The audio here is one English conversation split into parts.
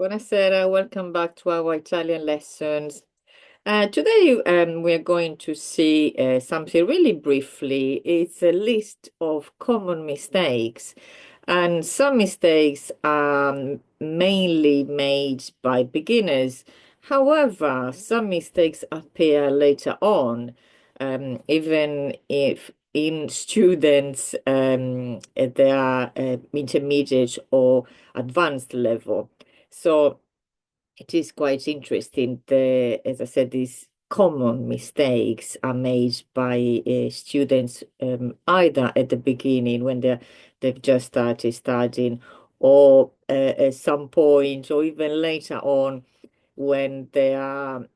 Buonasera, welcome back to our Italian lessons. Today we are going to see something really briefly. It's a list of common mistakes, and some mistakes are mainly made by beginners. However, some mistakes appear later on, even if in students they are intermediate or advanced level. So it is quite interesting. As I said, these common mistakes are made by students either at the beginning when they've just started studying, or at some point, or even later on when they are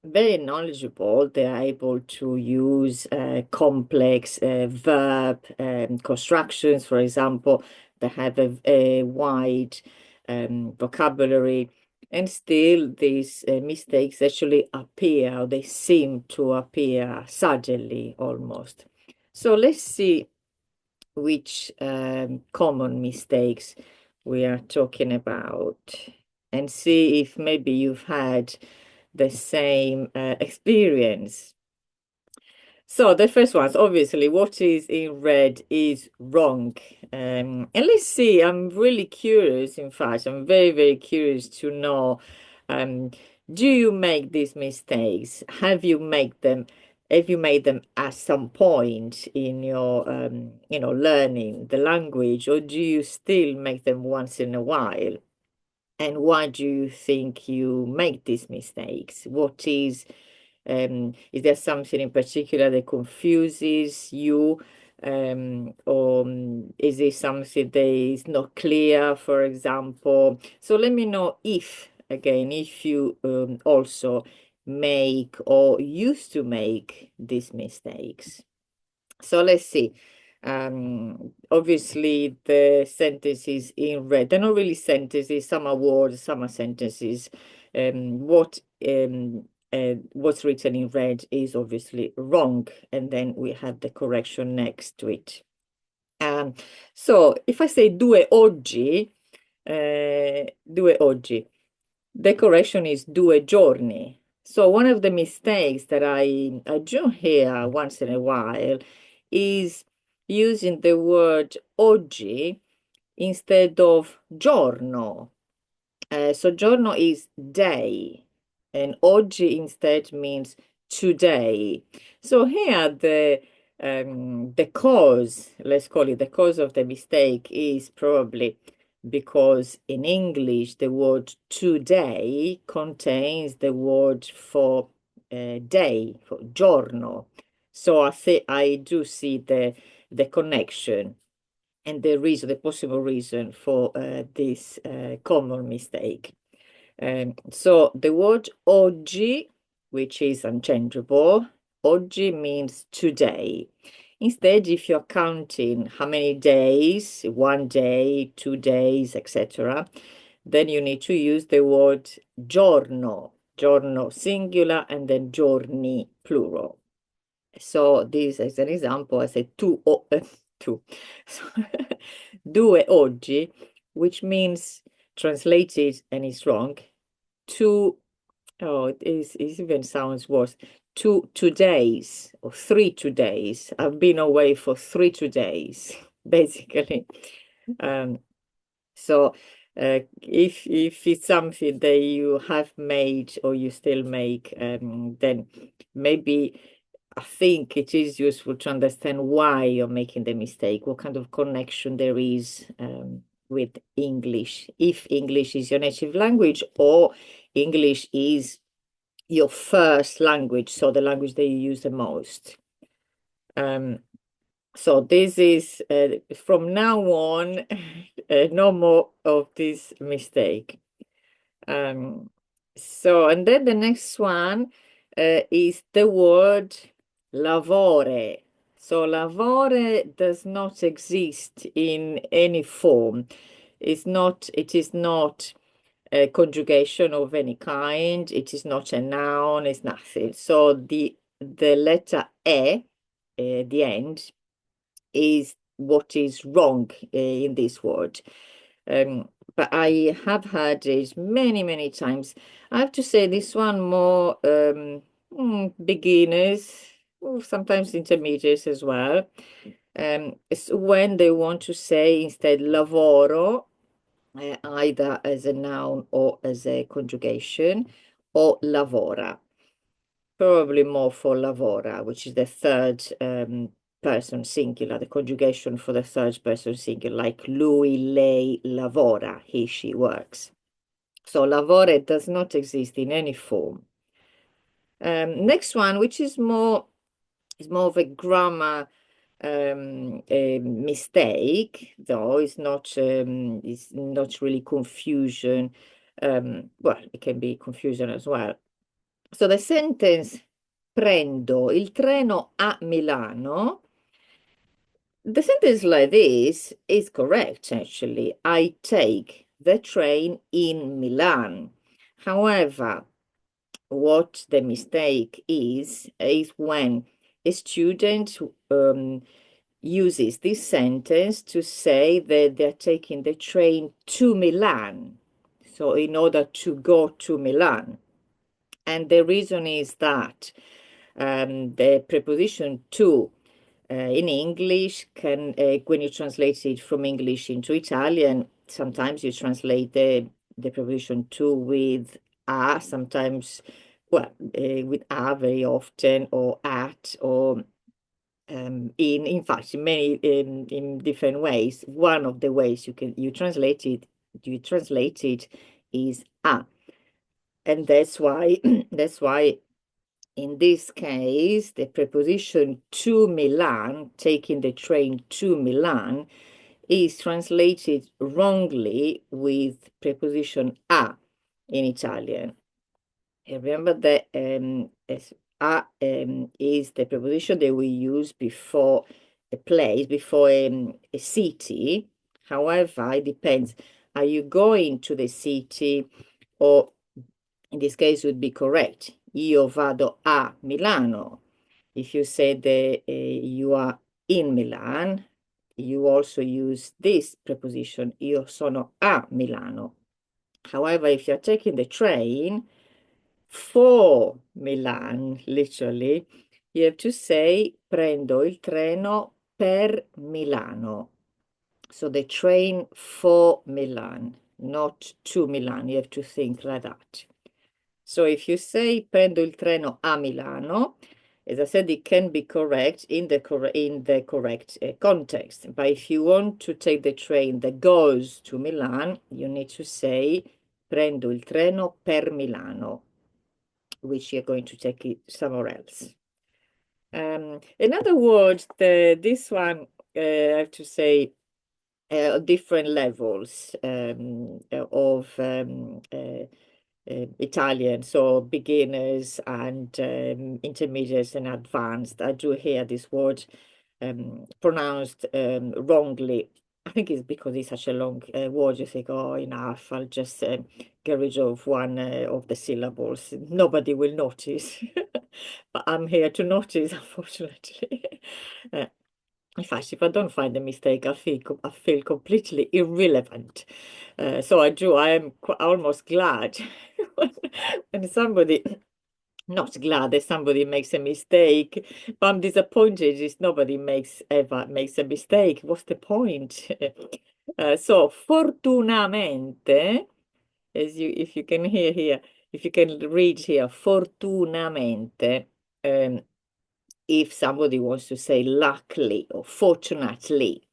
very knowledgeable. They are able to use complex verb constructions, for example. They have a wide vocabulary, and still these mistakes actually appear, or they seem to appear suddenly almost. So let's see which common mistakes we are talking about and see if maybe you've had the same experience. So the first one's obviously what is in red is wrong. And let's see, I'm really curious. In fact, I'm very, very curious to know, um, do you make these mistakes? Have you made them at some point in your, learning the language, or do you still make them once in a while? And why do you think you make these mistakes? Is there something in particular that confuses you? Or is it something that is not clear, for example? So let me know if you also make or used to make these mistakes. So let's see. Obviously, the sentences in red, they're not really sentences, some are words, some are sentences. What's written in red is obviously wrong, and then we have the correction next to it. So if I say due oggi, the correction is due giorni. So one of the mistakes that I do hear once in a while is using the word oggi instead of giorno. So giorno is day, and oggi instead means today. So here the cause, let's call it the cause of the mistake, is probably because in English the word today contains the word for day, for giorno. So I do see the connection and the possible reason for this common mistake. So the word oggi, which is unchangeable, oggi means today. Instead, if you're counting how many days, 1 day, 2 days, etc., then you need to use the word giorno, giorno singular, and then giorni plural. So this is an example. I say two. So, due oggi, which means translated, and it's wrong, two, it even sounds worse. Two days or 3 2 days. I've been away for 3 2 days, basically. Um, so if it's something that you have made or you still make, then maybe I think it is useful to understand why you're making the mistake, what kind of connection there is with English. If English is your native language or English is your first language, so the language that you use the most. So this is from now on, no more of this mistake. And then the next one is the word lavore. So lavore does not exist in any form. It is not a conjugation of any kind. It is not a noun, it's nothing. So the letter E, the end, is what is wrong in this word. but I have heard it many, many times. I have to say this one more beginners, sometimes intermediates as well. It's when they want to say instead lavoro, either as a noun or as a conjugation, or lavora. Probably more for lavora, which is the third person singular, the conjugation for the third person singular, like lui, lei lavora, he, she works. So lavora does not exist in any form. Next one, which is more of a grammar a mistake, though it's not really confusion. Well, it can be confusion as well. So the sentence prendo il treno a Milano, the sentence like this is correct, actually. I take the train in Milan. However, what the mistake is when a student uses this sentence to say that they're taking the train to Milan. So in order to go to Milan. And the reason is that the preposition to in English can, when you translate it from English into Italian, sometimes you translate the preposition to with a, sometimes, well, with a very often, or at, or in fact, in many in different ways. One of the ways you translate it is a, and that's why in this case, the preposition to Milan, taking the train to Milan, is translated wrongly with preposition a in Italian. And remember that a is the preposition that we use before a place, before a city. However, it depends. Are you going to the city, or in this case would be correct? Io vado a Milano. If you say that you are in Milan, you also use this preposition, io sono a Milano. However, if you're taking the train for Milan, literally, you have to say prendo il treno per Milano. So the train for Milan, not to Milan. You have to think like that. So if you say prendo il treno a Milano, as I said, it can be correct in the correct context. But if you want to take the train that goes to Milan, you need to say prendo il treno per Milano, which you're going to take it somewhere else. In other words, this one, I have to say, different levels of Italian, so beginners and intermediates and advanced. I do hear this word pronounced wrongly. I think it's because it's such a long word. You think, oh, enough, I'll just get rid of one of the syllables. Nobody will notice. But I'm here to notice, unfortunately. In fact, if I don't find a mistake, I feel completely irrelevant. So I am almost glad when somebody, not glad that somebody makes a mistake, but I'm disappointed if nobody ever makes a mistake. What's the point? So fortunamente, if you can hear here, if you can read here, fortunamente. If somebody wants to say luckily or fortunately.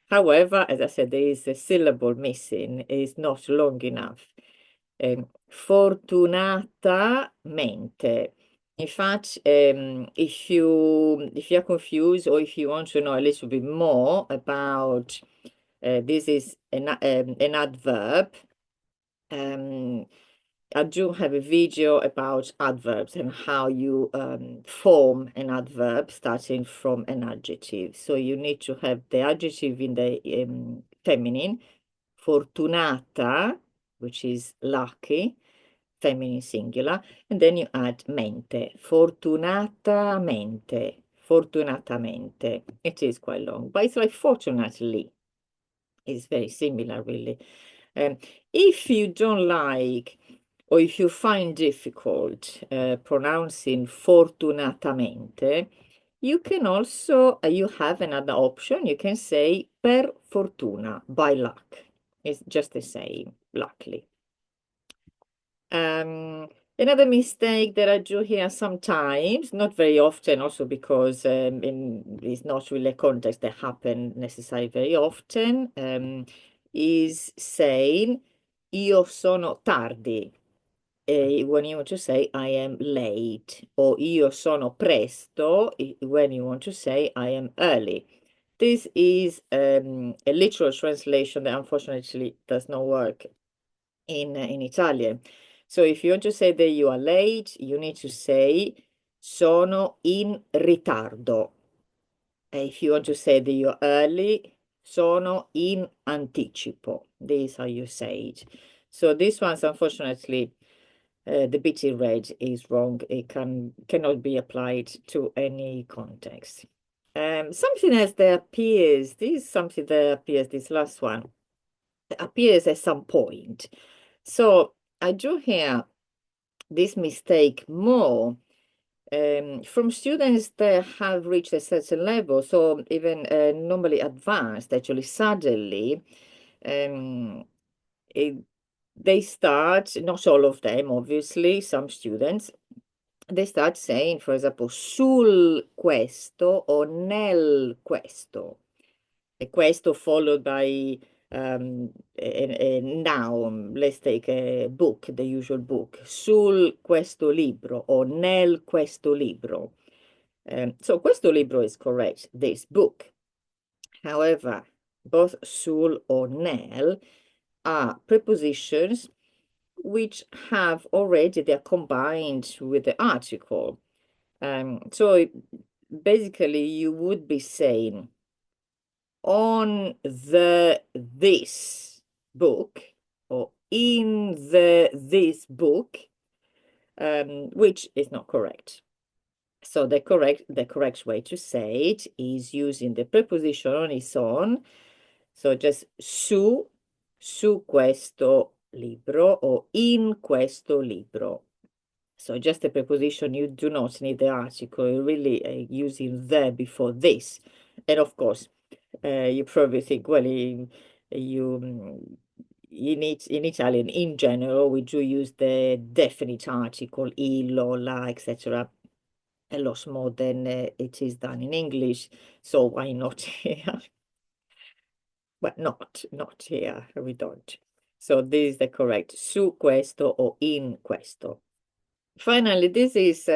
However, as I said, there is a syllable missing. It is not long enough. Fortunatamente. In fact, if you're confused, or if you want to know a little bit more about this is an adverb. I do have a video about adverbs and how you form an adverb starting from an adjective. So you need to have the adjective in the feminine, fortunata, which is lucky, feminine singular, and then you add mente, fortunatamente, fortunatamente. It is quite long, but it's like fortunately. It's very similar, really. Um, if you don't like or if you find difficult pronouncing fortunatamente, you can also, you have another option. You can say per fortuna, by luck. It's just the same, luckily. Another mistake that I do here sometimes, not very often, also because it's not really a context that happen necessarily very often, is saying io sono tardi. When you want to say I am late, or io sono presto when you want to say I am early. This is a literal translation that unfortunately does not work in Italian. So if you want to say that you are late, you need to say sono in ritardo. And if you want to say that you're early, sono in anticipo. This is how you say it. So this one's unfortunately the bit in red is wrong. It cannot be applied to any context. Something else that appears, this is something that appears, this last one, appears at some point. So I do hear this mistake more from students that have reached a certain level, so even normally advanced, actually suddenly, um, they start, not all of them, obviously, some students, they start saying, for example, sul questo or nel questo. A questo followed by a noun. Let's take a book, the usual book. Sul questo libro or nel questo libro. So questo libro is correct, this book. However, both sul or nel are prepositions which have already, they're combined with the article. So basically you would be saying on this book or in this book, which is not correct. So the correct way to say it is using the preposition on its own. So just su questo libro or in questo libro. So just a preposition, you do not need the article, you're really using the before this. And of course, you probably think, well, in Italian, in general, we do use the definite article, il or la, etc. a lot more than it is done in English. So why not here? Well, not here, we don't. So this is the correct su questo or in questo. Finally, this is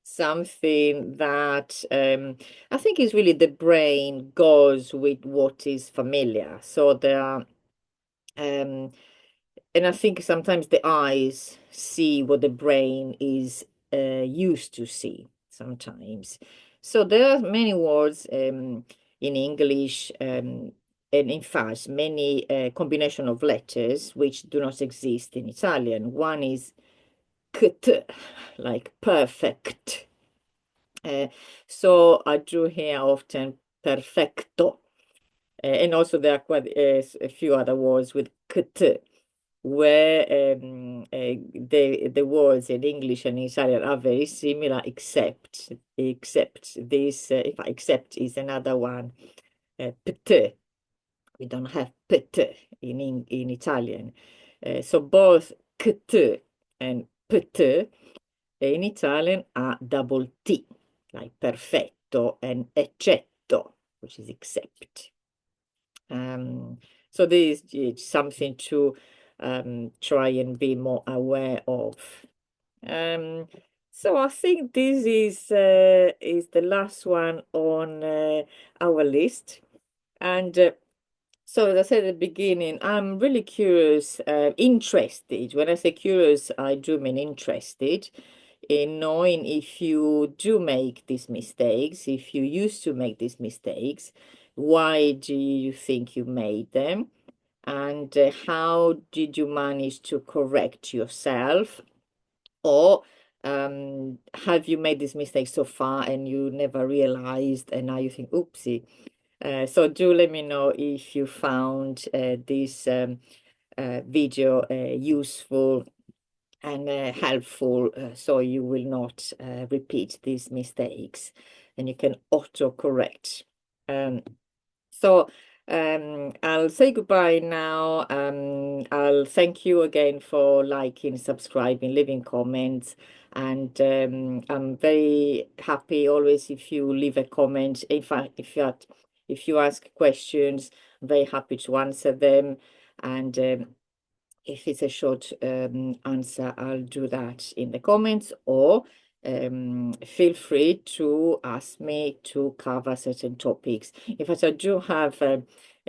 something that I think is really the brain goes with what is familiar. So there are, and I think sometimes the eyes see what the brain is used to see sometimes. So there are many words in English, and in fact, many combination of letters which do not exist in Italian. One is kt, like perfect. So I do hear often perfecto. And also there are quite a few other words with kt, where the words in English and Italian are very similar, except this, if I accept is another one, pt. We don't have pt in Italian. So both kt and pt in Italian are double T, like perfetto and eccetto, which is except. So this is something to try and be more aware of. So I think this is the last one on our list. And so as I said at the beginning, I'm really curious, interested. When I say curious, I do mean interested in knowing if you do make these mistakes, if you used to make these mistakes, why do you think you made them? And how did you manage to correct yourself? Or have you made this mistake so far and you never realized and now you think, oopsie. So do let me know if you found this video useful and helpful, so you will not repeat these mistakes, and you can auto-correct. So I'll say goodbye now. I'll thank you again for liking, subscribing, leaving comments, and I'm very happy always if you leave a comment. In fact, if you ask questions, I'm very happy to answer them, and if it's a short answer, I'll do that in the comments, or feel free to ask me to cover certain topics. In fact, I do have a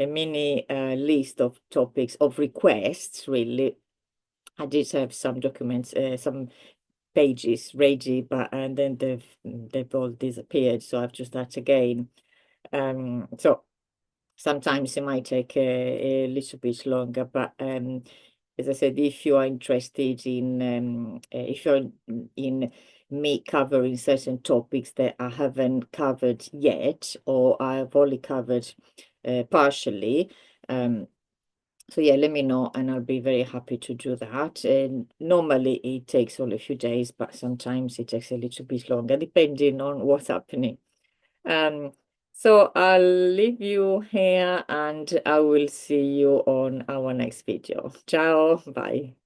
mini list of topics of requests, really. I did have some documents, some pages ready, but and then they've all disappeared, so I've just that again. So sometimes it might take a little bit longer, but as I said, if you are interested in if you're in me covering certain topics that I haven't covered yet, or I've only covered partially, so yeah, let me know, and I'll be very happy to do that. And normally it takes only a few days, but sometimes it takes a little bit longer, depending on what's happening. So I'll leave you here, and I will see you on our next video. Ciao, bye.